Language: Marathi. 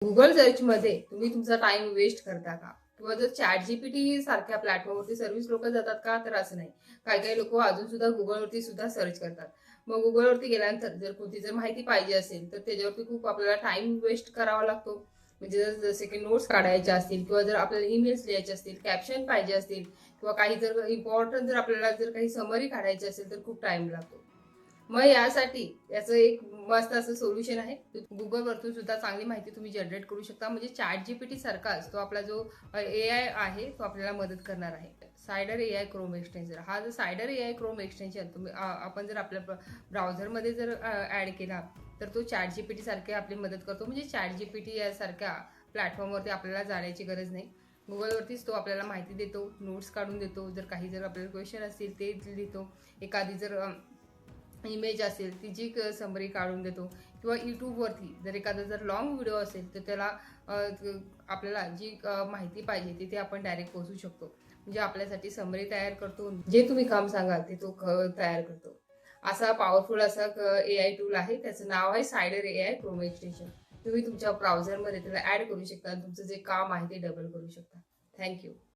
गुगल सर्चमध्ये तुम्ही तुमचा टाइम वेस्ट करता का? किंवा जर ChatGPT सारख्या प्लॅटफॉर्मवरती सर्व्हिस लोक जातात का? तर असं नाही. काही-काही लोकं अजून सुद्धा Googleवरती सुद्धा सर्च करतात. मग Googleवरती गेल्यानंतर जर कोणती जर माहिती पाहिजे असेल, तर त्याच्यावरती खूप आपल्याला टाईम वेस्ट करावा लागतो. म्हणजे जसे की नोट्स काढायच्या असतील किंवा जर आपल्याला ईमेल्स लिहायचे असतील, कॅप्शन पाहिजे असतील किंवा काही जर इम्पोर्टंट जर आपल्याला जर काही समरी काढायची असेल, तर खूप टाईम लागतो. मग यासाठी याचं एक मस्त असं सोल्युशन आहे. Googleवरतून सुद्धा चांगली माहिती तुम्ही जनरेट करू शकता. म्हणजे ChatGPT सारखाच तो आपला जो एआय आहे तो आपल्याला मदत करणार आहे. सायडर एआय क्रोम एक्सटेन्शन हा जो सायडर एआय क्रोम एक्सटेन्शन तुम्ही आपण जर आपल्या ब्राउझरमध्ये जर ॲड केला तर तो ChatGPT सारखे आपली मदत करतो. म्हणजे ChatGPT यासारख्या प्लॅटफॉर्मवरती आपल्याला जाण्याची गरज नाही. Googleवरतीच तो आपल्याला माहिती देतो, नोट्स काढून देतो. जर काही जर आपल्याला क्वेश्चन असतील ते लिहितो. एखादी जर इमेज असेल तिची समरी काढून देतो किंवा यूट्यूबवरती जर एखादा जर लॉंग व्हिडिओ असेल तर त्याला आपल्याला जी माहिती पाहिजे तिथे आपण डायरेक्ट पोहोचू शकतो. म्हणजे आपल्यासाठी समरी तयार करतो. जे तुम्ही काम सांगाल ते तो तयार करतो. असा पॉवरफुल असा एआय टूल आहे. त्याचं नाव आहे सायडर एआय क्रोम एक्सटेन्शन. तुम्ही तुमच्या ब्राउझरमध्ये त्याला ॲड करू शकता. तुमचं जे काम आहे ते डबल करू शकता. थँक्यू.